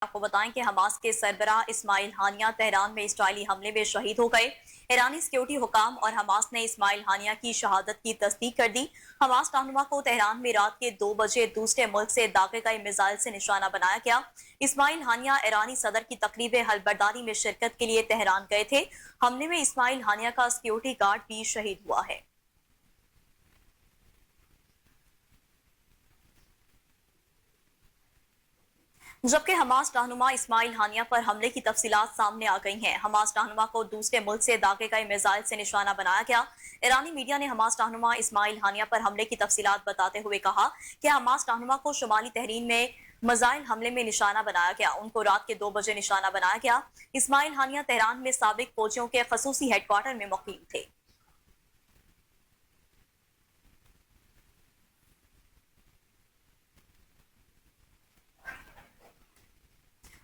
آپ کو بتائیں کہ حماس کے سربراہ اسماعیل ہانیہ تہران میں اسرائیلی حملے میں شہید ہو گئے۔ ایرانی سیکیورٹی حکام اور حماس نے اسماعیل ہانیہ کی شہادت کی تصدیق کر دی۔ حماس رہنما کو تہران میں رات کے 2 بجے دوسرے ملک سے داغے گئے میزائل سے نشانہ بنایا گیا۔ اسماعیل ہانیہ ایرانی صدر کی تقریب حلبرداری میں شرکت کے لیے تہران گئے تھے۔ حملے میں اسماعیل ہانیہ کا سیکیورٹی گارڈ بھی شہید ہوا ہے۔ جبکہ حماس رہنما اسماعیل ہانیہ پر حملے کی تفصیلات سامنے آ گئی ہیں۔ حماس رہنما کو دوسرے ملک سے داغے گئے میزائل سے نشانہ بنایا گیا۔ ایرانی میڈیا نے حماس رہنما اسماعیل ہانیہ پر حملے کی تفصیلات بتاتے ہوئے کہا کہ حماس رہنما کو شمالی تحریر میں میزائل حملے میں نشانہ بنایا گیا۔ ان کو رات کے 2 بجے نشانہ بنایا گیا۔ اسماعیل ہانیہ تہران میں سابق فوجیوں کے خصوصی ہیڈ کوارٹر میں مقیم تھے۔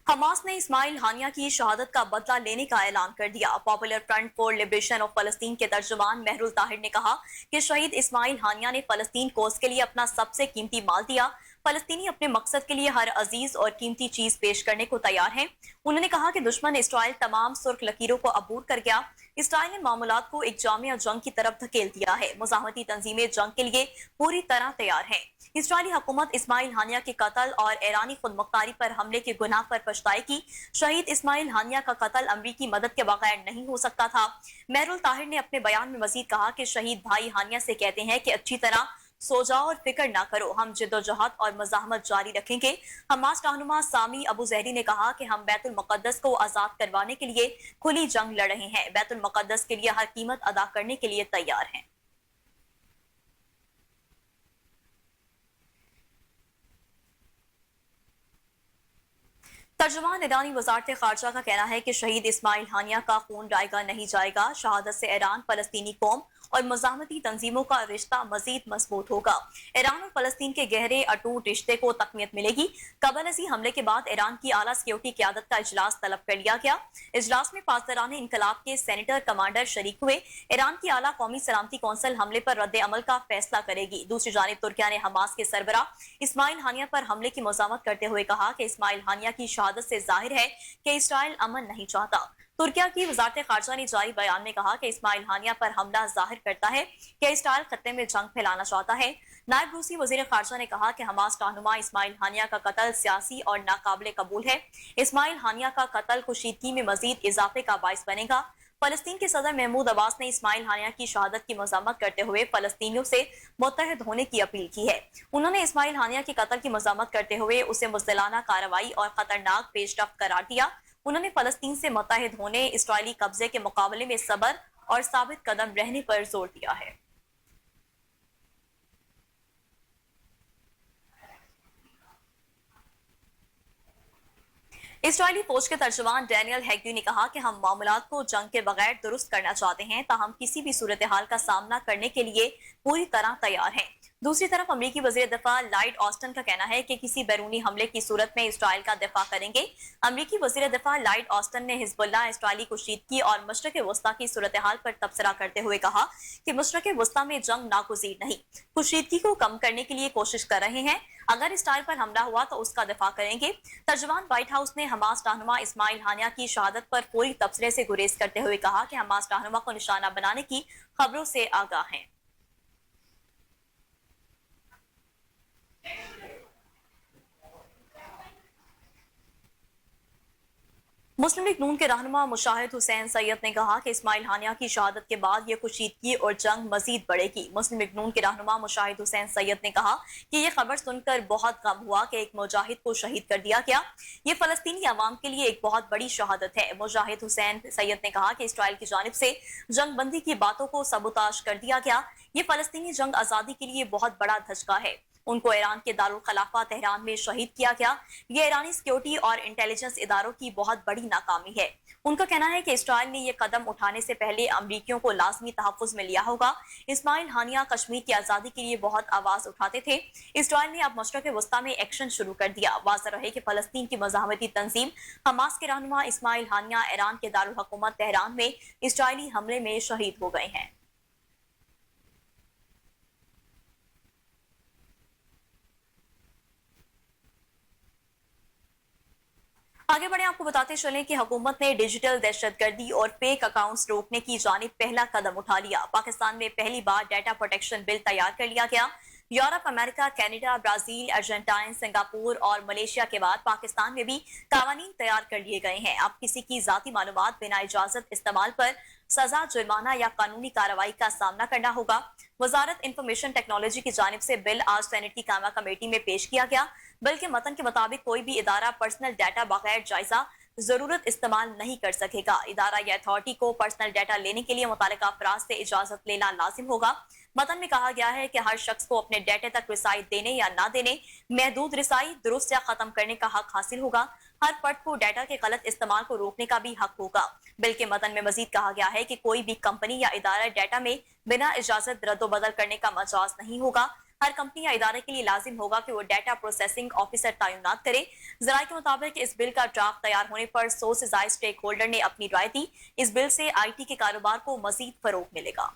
حماس نے اسماعیل ہانیہ کی شہادت کا بدلہ لینے کا اعلان کر دیا۔ Popular front for liberation of فلسطین کے ترجمان مہر الطاہر نے کہا کہ شہید اسماعیل ہانیہ نے فلسطین کوز کے لیے اپنا سب سے قیمتی مال دیا۔ فلسطینی اپنے مقصد کے لیے ہر عزیز اور قیمتی چیز پیش کرنے کو تیار ہیں۔ انہوں نے کہا کہ دشمن اسرائیل تمام سرخ لکیروں کو عبور کر گیا۔ اسرائیل نے معاملات کو ایک جامع جنگ کی طرف دھکیل دیا ہے۔ مزاحمتی تنظیمیں جنگ کے لیے پوری طرح تیار ہیں۔ اسرائیلی حکومت اسماعیل ہانیہ کے قتل اور ایرانی خود مختاری پر حملے کے گناہ پر پچھتائے گی۔ شہید اسماعیل ہانیہ کا قتل امریکی مدد کے بغیر نہیں ہو سکتا تھا۔ مہر الطاہر نے اپنے بیان میں مزید کہا کہ شہید بھائی ہانیہ سے کہتے ہیں کہ اچھی طرح سو جاؤ اور فکر نہ کرو، ہم جدوجہد اور مزاحمت جاری رکھیں گے۔ حماس رہنما سامی ابو زہری نے کہا کہ ہم بیت المقدس کو آزاد کروانے کے لیے کھلی جنگ لڑ رہے ہیں، بیت المقدس کے لیے ہر قیمت ادا کرنے کے لیے تیار ہیں۔ ترجمان ایرانی وزارت خارجہ کا کہنا ہے کہ شہید اسماعیل ہانیہ کا خون رائے گاہ نہیں جائے گا۔ شہادت سے ایران، فلسطینی قوم اور مزاحمتی تنظیموں کا رشتہ مزید مضبوط ہوگا۔ ایران اور فلسطین کے گہرے اٹوٹ رشتے کو تقویت ملے گی۔ قبل ازیں حملے کے بعد ایران کی اعلیٰ سیکیورٹی قیادت کا اجلاس طلب کر لیا گیا۔ اجلاس میں پاسداران انقلاب کے سینیٹر کمانڈر شریک ہوئے۔ ایران کی اعلیٰ قومی سلامتی کونسل حملے پر رد عمل کا فیصلہ کرے گی۔ دوسری جانب ترکیہ نے حماس کے سربراہ اسماعیل ہانیہ پر حملے کی مذمت کرتے ہوئے کہا کہ اسماعیل ہانیہ کی شہادت سے ظاہر ہے کہ اسرائیل امن نہیں چاہتا۔ ترکیہ کی وزارت خارجہ نے جاری بیان میں کہا کہ اسماعیل ہانیہ پر حملہ ظاہر کرتا ہے کہ اسرائیل خطے میں جنگ پھیلانا چاہتا ہے۔ نائب روسی وزیر خارجہ نے کہا کہ حماس رہنما اسماعیل ہانیہ کا قتل سیاسی اور ناقابل قبول ہے۔ اسماعیل ہانیہ کا قتل کشیدگی میں مزید اضافے کا باعث بنے گا۔ فلسطین کے صدر محمود عباس نے اسماعیل ہانیہ کی شہادت کی مذمت کرتے ہوئے فلسطینیوں سے متحد ہونے کی اپیل کی ہے۔ انہوں نے اسماعیل ہانیہ کے قتل کی مذمت کرتے ہوئے اسے بزدلانہ کارروائی اور خطرناک پیش رفت قرار دیا۔ انہوں نے فلسطین سے متحد ہونے، اسرائیلی قبضے کے مقابلے میں صبر اور ثابت قدم رہنے پر زور دیا ہے۔ اسرائیلی فوج کے ترجمان ڈینیل ہیگی نے کہا کہ ہم معاملات کو جنگ کے بغیر درست کرنا چاہتے ہیں، تاہم کسی بھی صورتحال کا سامنا کرنے کے لیے پوری طرح تیار ہیں۔ دوسری طرف امریکی وزیر دفاع لائیڈ آسٹن کا کہنا ہے کہ کسی بیرونی حملے کی صورت میں اسرائیل کا دفاع کریں گے۔ امریکی وزیر دفاع لائیڈ آسٹن نے حزب اللہ، اسرائیلی کشیدگی اور مشرق وسطیٰ کی صورتحال پر تبصرہ کرتے ہوئے کہا کہ مشرق وسطیٰ میں جنگ ناگزیر نہیں، کشیدگی کو کم کرنے کے لیے کوشش کر رہے ہیں۔ اگر اسرائیل پر حملہ ہوا تو اس کا دفاع کریں گے۔ ترجمان وائٹ ہاؤس نے حماس رہنما اسماعیل ہانیہ کی شہادت پر فوری تبصرے سے گریز کرتے ہوئے کہا کہ حماس رہنما کو نشانہ بنانے کی خبروں سے آگاہ ہیں۔ مسلم لیگ نون کے رہنما مشاہد حسین سید نے کہا کہ اسماعیل ہانیہ کی شہادت کے بعد یہ کشیدگی اور جنگ مزید بڑھے گی۔ مسلم لیگ نون کے رہنما مشاہد حسین سید نے کہا کہ یہ خبر سن کر بہت غم ہوا کہ ایک مجاہد کو شہید کر دیا گیا۔ یہ فلسطینی عوام کے لیے ایک بہت بڑی شہادت ہے۔ مشاہد حسین سید نے کہا کہ اسرائیل کی جانب سے جنگ بندی کی باتوں کو سبوتاژ کر دیا گیا۔ یہ فلسطینی جنگ آزادی کے لیے بہت بڑا دھچکا ہے۔ ان کو ایران کے دارالخلافہ تہران میں شہید کیا گیا۔ یہ ایرانی سیکیورٹی اور انٹیلیجنس اداروں کی بہت بڑی ناکامی ہے۔ ان کا کہنا ہے کہ اسرائیل نے یہ قدم اٹھانے سے پہلے امریکیوں کو لازمی تحفظ میں لیا ہوگا۔ اسماعیل ہانیہ کشمیر کی آزادی کے لیے بہت آواز اٹھاتے تھے۔ اسرائیل نے اب مشرق وسطیٰ میں ایکشن شروع کر دیا۔ واضح رہے کہ فلسطین کی مزاحمتی تنظیم حماس کے رہنما اسماعیل ہانیہ ایران کے دارالحکومت تہران میں اسرائیلی حملے میں شہید ہو گئے ہیں۔ आगे बढ़े आपको बताते चलें कि हुकूमत ने डिजिटल दहशतगर्दी और फेक अकाउंट्स रोकने की जानिब पहला कदम उठा लिया। पाकिस्तान में पहली बार डाटा प्रोटेक्शन बिल तैयार कर लिया गया। Europe, America, Canada, Brazil, Argentine, Singapore और मलेशिया के बाद पाकिस्तान में भी कानून तैयार कर लिए गए हैं। अब किसी की जाती मालूमात बिना इजाजत इस्तेमाल पर सजा, जुर्माना या कानूनी कार्रवाई का सामना करना होगा। वजारत इंफॉर्मेशन टेक्नोलॉजी की जानिब से बिल आज सेनेट की कामा कमेटी में पेश किया गया। बिल के मतन के मुताबिक कोई भी इदारा पर्सनल डाटा बगैर जायजा जरूरत इस्तेमाल नहीं कर सकेगा। इदारा या अथॉरिटी को पर्सनल डाटा लेने के लिए मुतालिका अफराद से इजाजत लेना लाजिम होगा। मतन में कहा गया है कि हर शख्स को अपने डाटा तक रसाई देने या ना देने, महदूद रसाई, दुरुस्त या खत्म करने का हक हासिल होगा। हर फर्द को डाटा के गलत इस्तेमाल को रोकने का भी हक होगा। बिल के मतन में मजीद कहा गया है कि कोई भी कंपनी या इदारा डाटा में बिना इजाजत रद्दोबदल करने का मजाज नहीं होगा। हर कंपनी या इदारे के लिए लाजिम होगा कि वो डाटा प्रोसेसिंग ऑफिसर तैनात करे। जराये के मुताबिक इस बिल का ड्राफ्ट तैयार होने पर 100 से ज्यादा स्टेक होल्डर ने अपनी राय दी। इस बिल से IT के कारोबार को मजीद फरोग मिलेगा।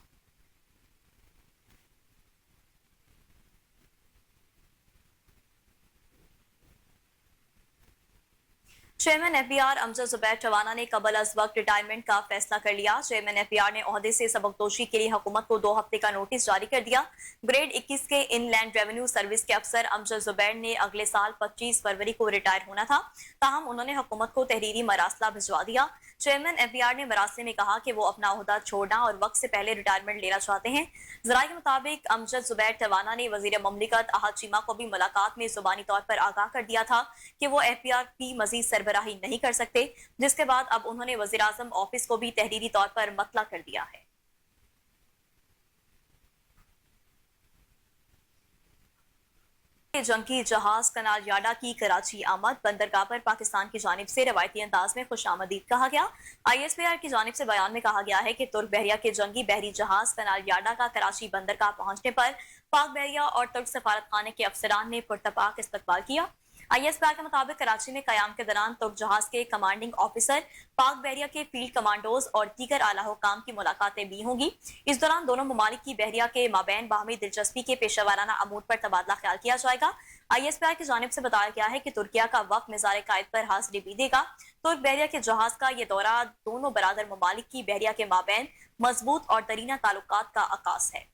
चेयरमैन FBR अमजद जुबैर टवाना ने कबल अज वक्त रिटायरमेंट का फैसला कर लिया। चेयरमैन FBR ने ओहदे से सबकदोशी के लिए हुकूमत को 2 हफ्ते का नोटिस जारी कर दिया। ग्रेड 21 के इनलैंड रेवेन्यू सर्विस के अफसर अमजद जुबैर ने अगले साल 25 फरवरी को रिटायर होना था, ताहम उन्होंने हुकूमत को तहरीरी मरासला भिजवा दिया। चेयरमैन FBR ने मरासले में कहा कि वो अपना ओहदा छोड़ना और वक्त से पहले रिटायरमेंट लेना चाहते हैं। जराये के मुताबिक अमजद जुबैर टवाना ने वजीर ममलिकत अहद चीमा को भी मुलाकात में जुबानी तौर पर आगाह कर दिया था कि वो FBR की मजीद सरबराही नहीं कर सकते, जिसके बाद अब उन्होंने वजीर आजम ऑफिस को भी तहरीरी तौर पर मतला कर दिया है। जंगी जहाज कनाल यार्डा की कराची आमद, बंदरगाह पर पाकिस्तान की जानिब से रवायती अंदाज में खुशामदीद कहा गया। ISPR की जानिब से बयान में कहा गया है कि तुर्क बहरिया के जंगी बहरी जहाज कनाल यार्डा का कराची बंदरगाह पहुंचने पर पाक बहरिया और तुर्क सफारत खाने के अफसरान ने पुरतपाक इस्तकबाल किया। ISPR के मुताबिक कराची में कयाम के दौरान तुर्क जहाज के कमांडिंग ऑफिसर, पाक बहरिया के फील्ड कमांडोज और दीगर आला हुकाम की मुलाकातें भी होंगी। इस दौरान दोनों ममालिक की बहरिया के माबैन बाहमी दिलचस्पी के पेशावराना अमूर पर तबादला ख्याल किया जाएगा। ISPR की जानिब से बताया गया है कि तुर्किया का वक्त मिज़ार कायद पर हाजिरी भी देगा। तुर्क बहरिया के जहाज का ये दौरा दोनों बरादर ममालिक की बहरिया के माबैन मजबूत और दरीना ताल्लुकात का आकाश है।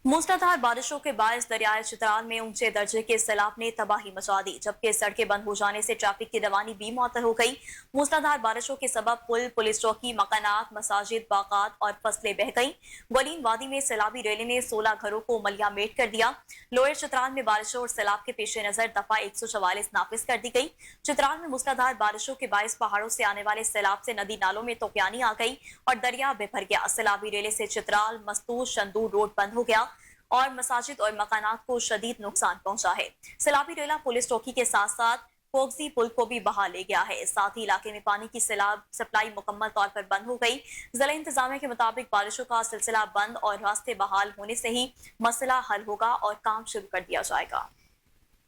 मूसलाधार बारिशों के बायस दरियाए चित्राल में ऊंचे दर्जे के सैलाब ने तबाही मचा दी, जबकि सड़कें बंद हो जाने से ट्रैफिक की रवानी भी मुअत्तल हो गई। मूसलाधार बारिशों के सबब पुल, पुलिस चौकी, मकानात, मसाजिद, बागात और फसलें बह गईं। गोलीन वादी में सैलाबी रैली ने 16 घरों को मलियामेट कर दिया। लोअर चित्राल में बारिशों और सैलाब के पेश नजर दफा 144 नाफिज कर दी गई। चित्राल में मूसलाधार बारिशों के बायस पहाड़ों से आने वाले सैलाब से नदी नालों में तोक्यानी आ गई और दरिया बेभर गया। सैलाबी रैली से चित्राल, मस्तूर, शंदूर रोड बंद हो गया और मसाजिद और मकानात को शदीद नुकसान पहुंचा है। सैलाबी रेला पुलिस चौकी के साथ साथ फोगजी पुल को भी बहा ले गया है। साथ ही इलाके में पानी की सैलाब सप्लाई मुकम्मल तौर पर बंद हो गई। जिला इंतजामिया के मुताबिक बारिशों का सिलसिला बंद और रास्ते बहाल होने से ही मसला हल होगा और काम शुरू कर दिया जाएगा।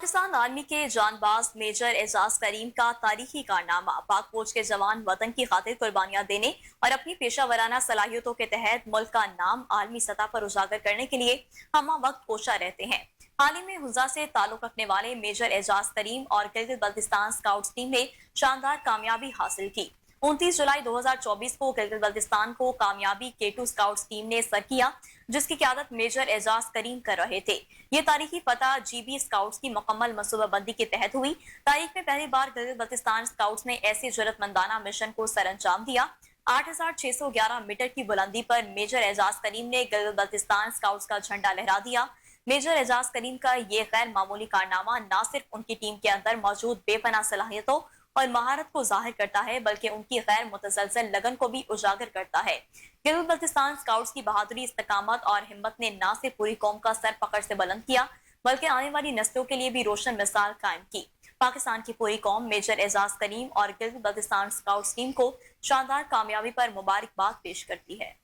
पाकिस्तान आर्मी के जानबाज मेजर एजाज करीम का तारीखी कारनामा, पाक फौज के जवान वतन की खातिर कुर्बानियां देने और अपनी पेशा वराना सलाहियतों के तहत मुल्क का नाम आलमी सतह पर उजागर करने के लिए हमा वक्त कोशा रहते हैं। हाल ही में हुजा से ताल्लुक रखने वाले मेजर एजाज करीम और गिलगित बल्तिस्तान स्काउट्स टीम ने शानदार कामयाबी हासिल की। 29 जुलाई 2024 को गिलगित बल्तिस्तान को कामयाबी K2 स्काउट्स टीम ने सर किया, जिसकी क़यादत मेजर एजाज करीम कर रहे थे। ये तारीखी फतह GB स्काउट्स की मुकम्मल मनसूबाबंदी के तहत हुई। तारीख में पहली बार गिलगित बल्तिस्तान स्काउट्स ने ऐसे जरूरतमंदाना मिशन को सर अंजाम दिया। 8611 मीटर की बुलंदी पर मेजर एजाज करीम ने गिलगित बल्तिस्तान स्काउट्स का झंडा लहरा दिया। मेजर एजाज करीम का ये गैर मामूली कारनामा न सिर्फ उनकी टीम के अंदर मौजूद बेपनाह सलाहियतों और महारत को जाहिर करता है, बल्कि उनकी गैर मुतसलसल लगन को भी उजागर करता है। गिलगित बल्तिस्तान स्काउट्स की बहादुरी, इस्तकामत और हिम्मत ने न सिर्फ पूरी कौम का सर पकड़ से बुलंद किया, बल्कि आने वाली नस्लों के लिए भी रोशन मिसाल कायम की। पाकिस्तान की पूरी कौम मेजर एजाज करीम और गिलगित बल्तिस्तान स्काउट्स टीम को शानदार कामयाबी पर मुबारकबाद पेश करती है।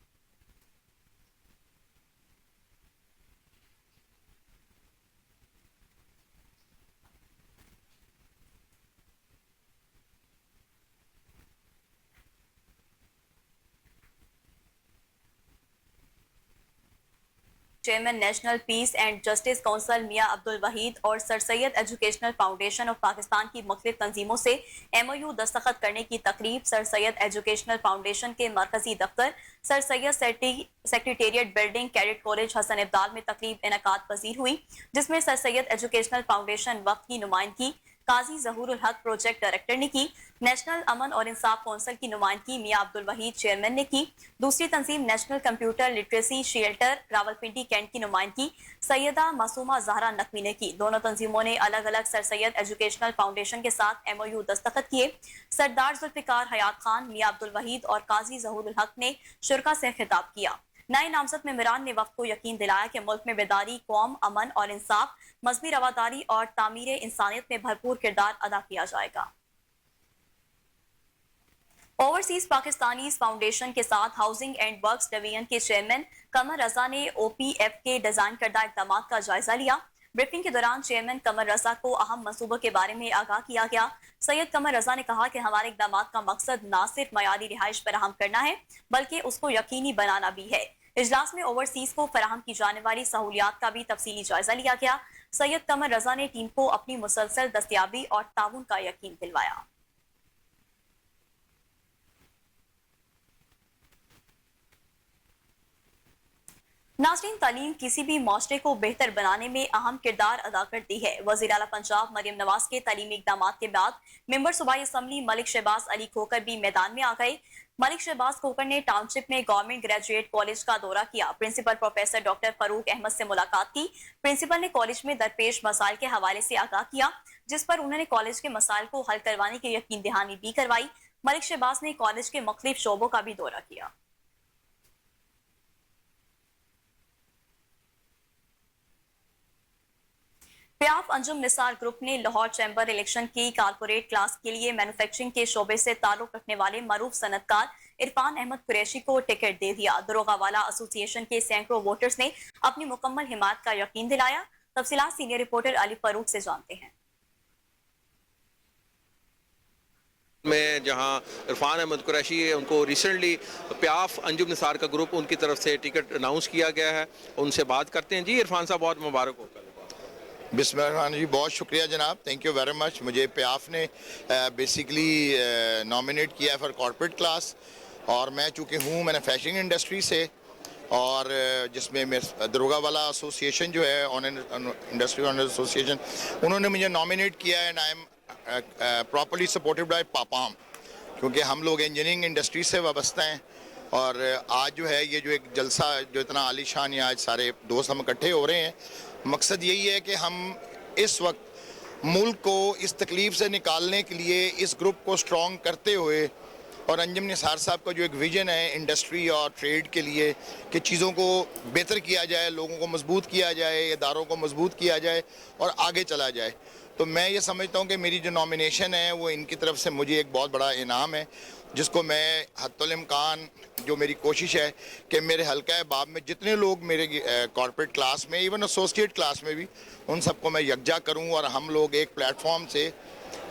Chairman national piece and justice council میاں عبد الوحید اور سر سید ایجوکیشنل فاؤنڈیشن آف پاکستان کی مختلف تنظیموں سے ایم او یو دستخط کرنے کی تقریب سر سید ایجوکیشنل فاؤنڈیشن کے مرکزی دفتر سر سید سیکریٹریٹ بلڈنگ کیڈٹ کالج حسن ابدال میں تقریب انعقاد پذیر ہوئی، جس میں سر سید ایجوکیشنل فاؤنڈیشن وقت کی نمائندگی قاضی ظہور الحق پروجیکٹ ڈائریکٹر نے کی، نیشنل امن اور انصاف کونسل کی نمائندگی میاں عبد الوحید چیئرمین نے کی، دوسری تنظیم National Computer Literacy Shelter Rawalpindi Cantt کی نمائندگی سیدہ معصومہ زہرا نقوی نے کی۔ دونوں تنظیموں نے الگ الگ سر سید ایجوکیشنل فاؤنڈیشن کے ساتھ ایم او یو دستخط کیے۔ سردار ذوالفقار حیات خان، میاں عبد الوحید اور قاضی ظہور الحق نے شرکا سے خطاب کیا۔ نئے نامزد ممبران نے وفد کو یقین دلایا کہ ملک میں بیداری، قوم، امن اور انصاف، مذہبی رواداری اور تعمیر انسانیت میں بھرپور کردار ادا کیا جائے گا۔ اوورسیز پاکستانیز فاؤنڈیشن کے ساتھ ہاؤسنگ اینڈ ورکس ڈویژن کے چیئرمین قمر رضا نے او پی ایف کے ڈیزائن کردہ اقدامات کا جائزہ لیا۔ بریفنگ کے دوران چیئرمین قمر رضا کو اہم منصوبوں کے بارے میں آگاہ کیا گیا۔ سید قمر رضا نے کہا کہ ہمارے اقدامات کا مقصد نہ صرف معیاری رہائش فراہم کرنا ہے بلکہ اس کو یقینی بنانا بھی ہے۔ اجلاس میں اوورسیز کو فراہم کی جانے والی سہولیات کا بھی تفصیلی جائزہ لیا گیا۔ سید قمر رضا نے ٹیم کو اپنی مسلسل دستیابی اور تعاون کا یقین دلوایا۔ ناظرین، تعلیم کسی بھی معاشرے کو بہتر بنانے میں اہم کردار ادا کرتی ہے۔ وزیر اعلیٰ پنجاب مریم نواز کے تعلیمی اقدامات کے بعد ممبر صوبائی اسمبلی ملک شہباز علی کھوکر بھی میدان میں آ گئے۔ ملک شہباز کھوکر نے ٹاؤن شپ میں گورنمنٹ گریجویٹ کالج کا دورہ کیا، پرنسپل پروفیسر ڈاکٹر فاروق احمد سے ملاقات کی۔ پرنسپل نے کالج میں درپیش مسائل کے حوالے سے آگاہ کیا، جس پر انہوں نے کالج کے مسائل کو حل کروانے کی یقین دہانی بھی کروائی۔ ملک شہباز نے کالج کے مختلف شعبوں کا بھی دورہ کیا۔ پیاف انجم نثار گروپ نے لاہور چیمبر الیکشن کی کارپوریٹ کلاس کے لیے مینوفیکچرنگ کے شعبے سے تعلق رکھنے والے معروف صنعت کار عرفان احمد قریشی کو ٹکٹ دے دیا۔ دروغہ والا ایسوسی ایشن کے سینکڑوں ووٹرز نے اپنی مکمل حمایت کا یقین دلایا۔ تفصیلات سینئر رپورٹر علی فاروق سے جانتے ہیں۔ میں جہاں عرفان احمد قریشی ہے، ان کو ریسنٹلی پیاف انجم نثار کا گروپ ان کی طرف سے ٹکٹ اناؤنس کیا گیا ہے، ان سے بات کرتے ہیں۔ جی عرفان صاحب، بہت مبارک ہو۔ بسم اللہ الرحمن الرحیم، بہت شکریہ جناب، تھینک یو ویری مچ۔ مجھے پیاف نے بیسیکلی نامینیٹ کیا ہے فار کارپوریٹ کلاس، اور میں چونکہ ہوں مینوفیکچرنگ انڈسٹری سے، اور جس میں دروغہ والا ایسوسی ایشن جو ہے انڈسٹری اونر ایسوسی ایشن، انہوں نے مجھے نامینیٹ کیا ہے، and I am properly supported by پاپام، کیونکہ ہم لوگ انجینئرنگ انڈسٹری سے وابستہ ہیں۔ اور آج جو ہے یہ جو ایک جلسہ جو اتنا عالی شان ہے، آج سارے دوست ہم اکٹھے ہو رہے ہیں، مقصد یہی ہے کہ ہم اس وقت ملک کو اس تکلیف سے نکالنے کے لیے اس گروپ کو سٹرونگ کرتے ہوئے، اور انجم نثار صاحب کا جو ایک ویژن ہے انڈسٹری اور ٹریڈ کے لیے کہ چیزوں کو بہتر کیا جائے، لوگوں کو مضبوط کیا جائے، اداروں کو مضبوط کیا جائے اور آگے چلا جائے، تو میں یہ سمجھتا ہوں کہ میری جو نامینیشن ہے وہ ان کی طرف سے مجھے ایک بہت بڑا انعام ہے، جس کو میں حتی الامکان جو میری کوشش ہے کہ میرے حلقہ باب میں جتنے لوگ میرے کارپوریٹ کلاس میں، ایون ایسوسیٹ کلاس میں بھی، ان سب کو میں یکجا کروں اور ہم لوگ ایک پلیٹ فارم سے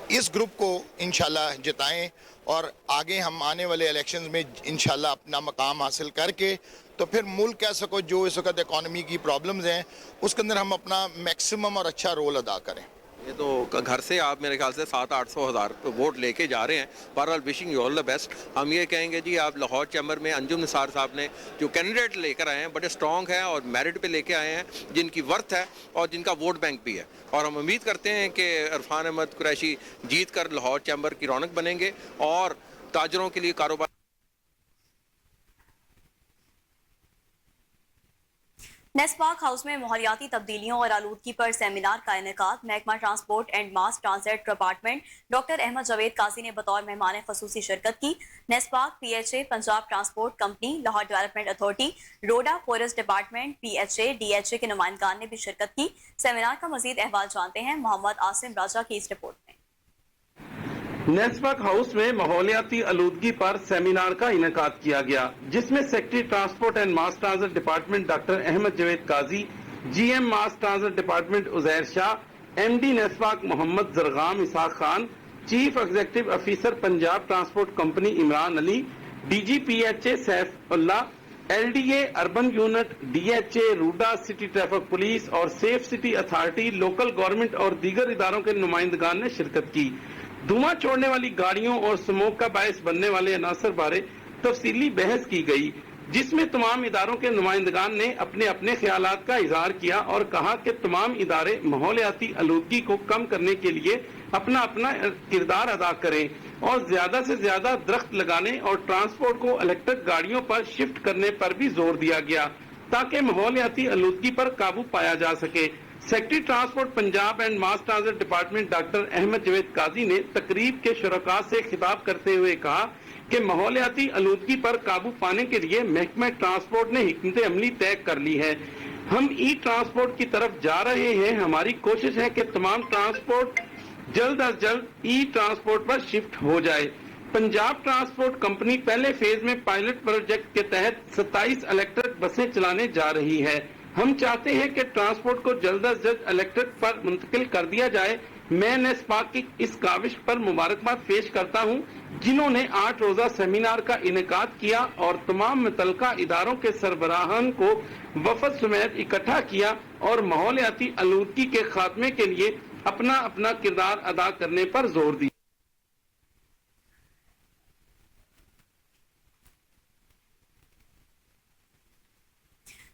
اس گروپ کو انشاءاللہ جتائیں، اور آگے ہم آنے والے الیکشنز میں انشاءاللہ اپنا مقام حاصل کر کے تو پھر ملک کہہ سکو جو اس وقت اکانومی کی پرابلمز ہیں اس کے اندر ہم اپنا میکسیمم اور اچھا رول ادا کریں۔ یہ تو گھر سے آپ میرے خیال سے 700-800 ووٹ لے کے جا رہے ہیں۔ بہرحال wishing you all the best. ہم یہ کہیں گے جی، آپ لاہور چیمبر میں انجم نثار صاحب نے جو کینڈیڈیٹ لے کر آئے ہیں بڑے اسٹرانگ ہیں اور میرٹ پہ لے کے آئے ہیں، جن کی ورتھ ہے اور جن کا ووٹ بینک بھی ہے، اور ہم امید کرتے ہیں کہ عرفان احمد قریشی جیت کر لاہور چیمبر کی رونق بنیں گے اور تاجروں کے لیے کاروبار۔ نیسپاک ہاؤس میں ماحولیاتی تبدیلیوں اور آلودگی پر سیمینار کا انعقاد۔ محکمہ transport and mass transit department doctor Ahmad Javed Qazi نے بطور مہمان خصوصی شرکت کی۔ NESPAK, P H A Punjab transport company, Lahore development authority, RUDA forest department, P H A, D H A کے نمائندگان نے بھی شرکت کی۔ سیمینار کا مزید احوال جانتے ہیں محمد عاصم راجہ کی اس رپورٹ میں۔ نیسپاک ہاؤس میں ماحولیاتی آلودگی پر سیمینار کا انعقاد کیا گیا، جس میں secretary transport and mass transit department doctor Ahmad Javed Qazi, G M mass transit department Uzair Shah, M D NESPAK Muhammad Zargham Ishaq Khan, chief executive officer Punjab transport company Imran Ali, D G P H A Saif Ullah, LDA, urban unit, DHA, RUDA, city traffic police और safe city authority, local government और दीगर इदारों के नुमाइंदगान ने शिरकत की। धुआं छोड़ने वाली गाड़ियों और स्मोक का बायस बनने वाले अनासर बारे तफसीली बहस की गई, जिसमें तमाम इदारों के नुमाइंदगान ने अपने अपने ख्यालात का इजहार किया और कहा कि तमाम इदारे माहौलियाती आलूदगी को कम करने के लिए अपना अपना किरदार अदा करें और ज्यादा से ज्यादा दरख्त लगाने और ट्रांसपोर्ट को इलेक्ट्रिक गाड़ियों पर शिफ्ट करने पर भी जोर दिया गया ताकि माहौलियाती आलूदगी पर काबू पाया जा सके। Secretary transport Punjab and mass transit department doctor Ahmad Javed Qazi ने तकरीब के शुरका से खिताब करते हुए कहा कि माहौलियाती आलूदगी पर काबू पाने के लिए महकमा ट्रांसपोर्ट ने हिकमत अमली तय कर ली है। हम ई ट्रांसपोर्ट की तरफ जा रहे हैं। हमारी कोशिश है कि तमाम ट्रांसपोर्ट जल्द अज जल्द ई ट्रांसपोर्ट पर शिफ्ट हो जाए। पंजाब ट्रांसपोर्ट कंपनी पहले फेज में पायलट प्रोजेक्ट के तहत 27 इलेक्ट्रिक बसें चलाने जा रही है। हम चाहते हैं कि ट्रांसपोर्ट को जल्द अज जल्द इलेक्ट्रिक पर मुंतकिल कर दिया जाए। मैं नेस्पाक की इस काविश पर मुबारकबाद पेश करता हूं, जिन्होंने 8 रोजा सेमिनार का इनेकाद किया और तमाम मुतल्लिका इदारों के सरबराहान को वफद समेत इकट्ठा किया और माहौलियाती आलूदगी के खात्मे के लिए अपना अपना किरदार अदा करने पर जोर दिया।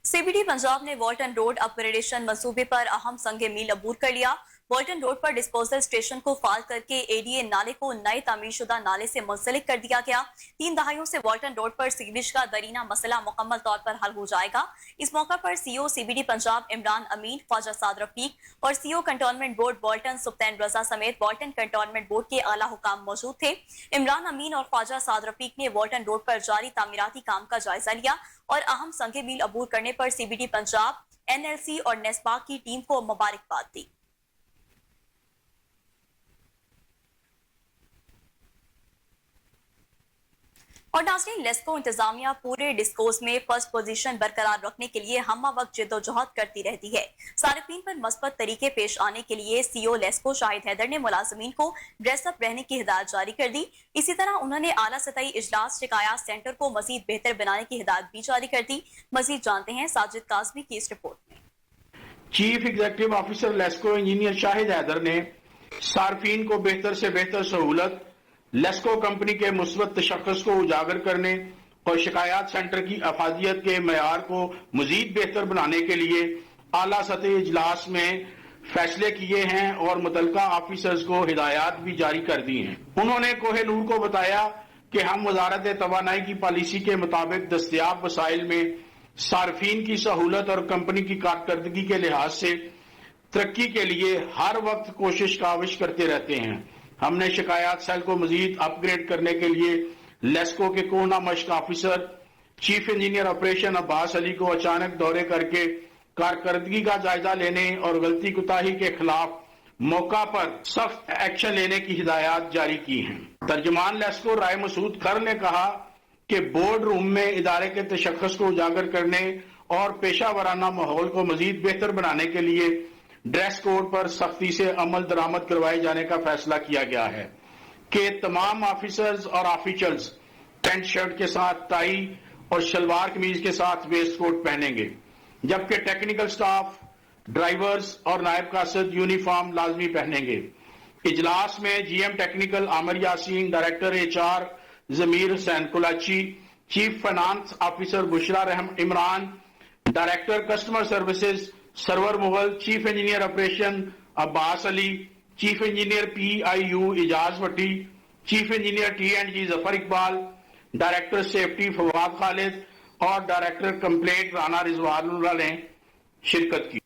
सीबीडी पंजाब ने वॉल्टन रोड अपग्रेडेशन मंसूबे पर अहम संग मील अबूर कर लिया। वॉल्टन रोड पर डिस्पोजल स्टेशन को फाल करके एडीए नाले को नए तामीरशुदा नाले से मुंसलिक कर दिया गया। 3 दहाइयों से वॉल्टन रोड पर सीवेज का दरीना मसला मुकम्मल तौर पर हल हो जाएगा। इस मौका पर सीओ सीबीडी पंजाब इमरान अमीन, ख्वाजा साद रफीक और सीओ कंटोनमेंट बोर्ड वॉल्टन सुल्तान रजा समेत वॉल्टन कंटोनमेंट बोर्ड के आला हुकाम मौजूद थे। इमरान अमीन और ख्वाजा साद रफीक ने वॉल्टन रोड पर जारी तामीराती काम का जायजा लिया और अहम संग मील अबूर करने पर सीबीडी पंजाब, एनएलसी और नेस्पाक की टीम को मुबारकबाद दी। और नाज़रीन, लेस्को इंतजामिया पूरे डिस्कोर्स में फर्स्ट पोजीशन बरकरार रखने के लिए हम्मा वक्त जद्दोजहद करती रहती है। सारिफीन पर मस्बत तरीके पेश आने के लिए सीओ लेस्को शाहिद हैदर ने मुलाजमीन को ड्रेसअप रहने की हिदायत जारी कर दी। इसी तरह उन्होंने आला सतही इजलास शिकायत सेंटर को मजीद बेहतर बनाने की हिदायत भी जारी कर दी। मजीद जानते हैं साजिद काजमी की इस रिपोर्ट में। Chief executive officer LESCO engineer Shahid Haider ने सार्फिन को बेहतर से बेहतर सहूलत, लेस्को कंपनी के मुस्बत तशख्खुस को उजागर करने और शिकायत सेंटर की अफादियत के मयार को मजीद बेहतर बनाने के लिए आला सतही इजलास में फैसले किए हैं और मुतल्लिका ऑफिसर्स को हिदायत भी जारी कर दी हैं। उन्होंने कोहिनूर को बताया कि हम वजारत तवानाई की पॉलिसी के मुताबिक दस्तयाब वसाइल में सार्फिन की सहूलत और कंपनी की कारकर्दगी के लिहाज से तरक्की के लिए हर वक्त कोशिश काविश करते रहते हैं। हमने शिकायत सेल को मजीद अपग्रेड करने के लिए लेस्को के कोहना मश्क officer chief engineer operation Abbas Ali को अचानक दौरे करके कारकर्दगी का जायजा लेने और गलती कुताही के खिलाफ मौका पर सख्त एक्शन लेने की हिदायत जारी की हैं। तर्जमान लेस्को राय मसूद खर ने कहा कि बोर्ड रूम में इदारे के तशख्खुस को उजागर करने और पेशा वराना माहौल को मजीद बेहतर बनाने के लिए ड्रेस कोड पर सख्ती से अमल दरामद करवाए जाने का फैसला किया गया है कि तमाम ऑफिसर्स और ऑफिशियल्स पैंट शर्ट के साथ टाई और शलवार कमीज के साथ वेस्ट कोट पहनेंगे, जबकि टेक्निकल स्टाफ, ड्राइवर्स और नायब कासद यूनिफॉर्म लाजमी पहनेंगे। इजलास में GM technical Amir Yasin, director HR Zameer Hussain Kulachi, chief finance officer Bushra Rehm Imran, director customer services Sarwar Mughal, chief engineer operation Abbas Ali, chief engineer PIU Ijaz Bhatti, chief engineer T&G Zafar Iqbal, director safety Fawad Khalid और डायरेक्टर कंप्लेंट राना रिजवानुल्लाह ने शिरकत की।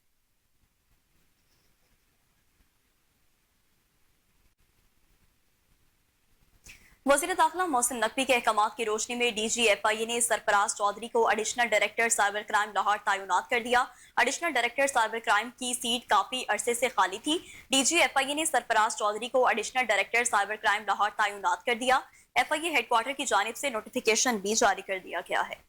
वज़ीर दाखिला मोहसिन नकवी के अहकामात की रोशनी में DGFIA ने सरफराज चौधरी को additional director cyber crime Lahore तैनात कर दिया। एडिशनल डायरेक्टर साइबर क्राइम की सीट काफी अरसे से खाली थी। DGFIA ने सरफराज चौधरी को additional director cyber crime Lahore तैनात कर दिया। FIA हेडक्वार्टर की जानिब से नोटिफिकेशन भी जारी कर दिया गया है।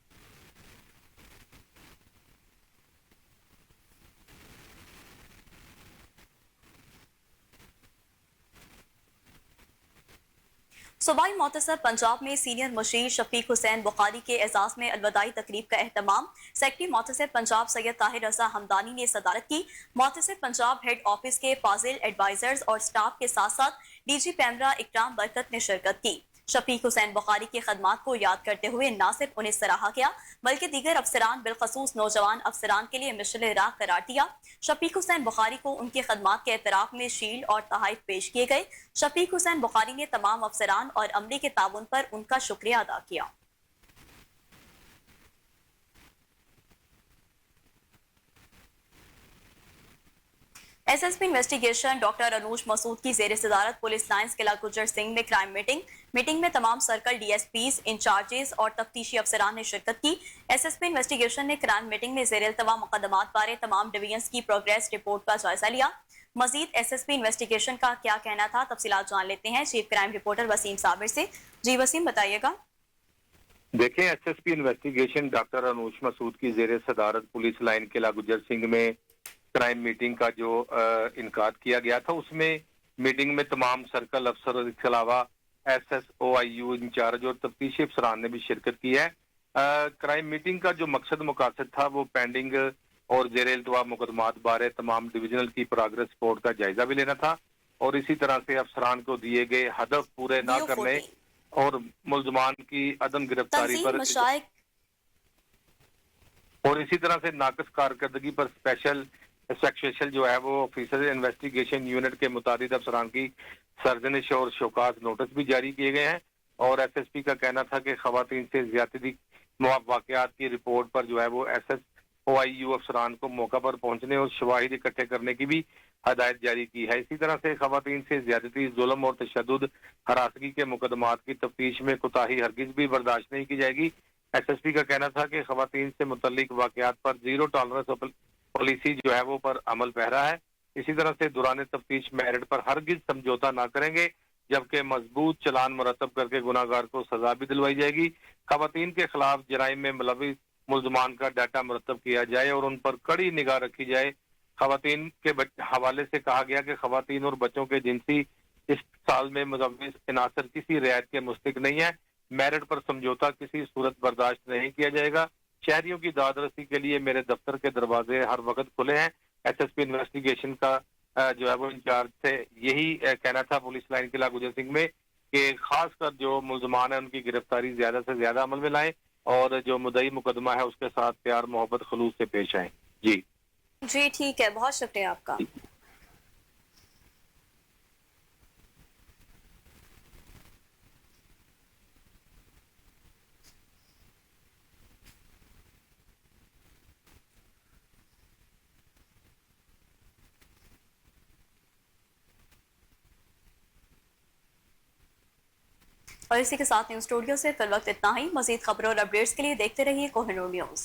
सूबाई मोहतसब पंजाब में सीनियर मुशीर शफीक हुसैन बुखारी के एजाज में अलविदाई तकरीब का एहतमाम सेक्रेटरी मोहतसब पंजाब सैयद ताहिर रजा हमदानी ने सदारत की। मोहतसब पंजाब हेड ऑफिस के फाजिल एडवाइजर्स और स्टाफ के साथ साथ डीजी पैमरा इकराम बरकत ने शिरकत की। शफीक हुसैन बुखारी की खदमात को याद करते हुए न सिर्फ उन्हें सराहा गया बल्कि दीगर अफसरान बिलखसूस नौजवान अफसरान के लिए मिशल राह करार दिया। शफीक हुसैन बुखारी को उनकी खदमात के एतराफ में शील्ड और तहाइफ पेश किए गए। शफीक हुसैन बुखारी ने तमाम अफसरान और अमले के ताउन पर उनका शुक्रिया अदा किया। SSP investigation doctor Anoosh Masood की जेर सदारत पुलिस लाइन्स किला गुजर सिंह में क्राइम मीटिंग में तमाम सर्कल डीएसपीज इंचार्जेस और तफ्तीशी अफसरान ने शिरकत की। एसएसपी इन्वेस्टिगेशन ने क्राइम मीटिंग में जेर इल्तवा मुकदमात बारे तमाम डिवीजन्स की प्रोग्रेस रिपोर्ट का जायजा लिया। मजीद एसएसपी इन्वेस्टिगेशन का क्या कहना था, तफसीलात जान लेते हैं chief crime reporter Waseem Sabir से। जी वसीम, बताइएगा। देखें, SSP investigation doctor Anoosh Masood की जेर सदारत पुलिस लाइन किला गुजर सिंह में क्राइम मीटिंग का जो इनकाद किया गया था, उसमें मीटिंग में तमाम सर्कल अफसर के अलावा SSOIU इंचार्ज और तफ्तीशी अफसरान ने भी शिरकत की है। क्राइम मीटिंग का जो मकसद मुकासद था वो पेंडिंग और जेर इल्तवा मुकदमात बारे तमाम डिविजनल की प्रोग्रेस रिपोर्ट का जायजा भी लेना था और इसी तरह से अफसरान को दिए गए हदफ पूरे न करने और मुलजमान की अदम गिरफ्तारी पर और इसी तरह से नाकस कारकर्दगी पर स्पेशल जो है वो ऑफिसर इन्वेस्टिगेशन यूनिट के मुताबिक अफसरान की सर्जनिश और शोकाज नोटिस भी जारी किए गए हैं। और SSP का कहना था कि खवातीन से ज्यादती वाकयात की रिपोर्ट पर जो है वो SSOIU अफसरान को मौका पर पहुंचने और शवाहिद इकट्ठे करने की भी हदायत जारी की है। इसी तरह से खवातीन से ज्यादती, जुल्म और तशद्दुद, हरासगी के मुकदमात की तफ्तीश में कोताही हरगिज भी बर्दाश्त नहीं की जाएगी। SSP का कहना था कि खवातीन से मुतल्लिक वाकयात पर जीरो टॉलरेंस पॉलिसी जो है वो पर अमल पहरा है। इसी तरह से दौरान तफ्तीश मेरिट पर हरगिज समझौता ना करेंगे, जबकि मजबूत चलान मुरतब करके गुनाहगार को सजा भी दिलवाई जाएगी। खवातीन के खिलाफ जराइम में मुलविस मुल्जमान का डाटा मुरतब किया जाए और उन पर कड़ी निगाह रखी जाए। खवातीन के हवाले से कहा गया कि खवातीन और बच्चों के जिनसी इस साल में मुलविस इनासर किसी रियायत के मुस्तक नहीं है। मेरिट पर समझौता किसी सूरत बर्दाश्त नहीं किया जाएगा। शहरियों की दाद रसी के लिए मेरे दफ्तर के दरवाजे हर वक्त खुले हैं। SSP इन्वेस्टिगेशन का जो है वो इंचार्ज से यही कहना था पुलिस लाइन किला गुजर सिंह में कि खासकर जो मुल्जमान है उनकी गिरफ्तारी ज्यादा से ज्यादा अमल में लाएं और जो मुद्दई मुकदमा है उसके साथ प्यार मोहब्बत खलूस से पेश आए। जी ठीक है, बहुत शुक्रिया आपका। और इसी के साथ न्यूज स्टूडियो से फिल वक्त इतना ही। मजीद खबरों और अपडेट्स के लिए देखते रहिए कोहिनूर न्यूज।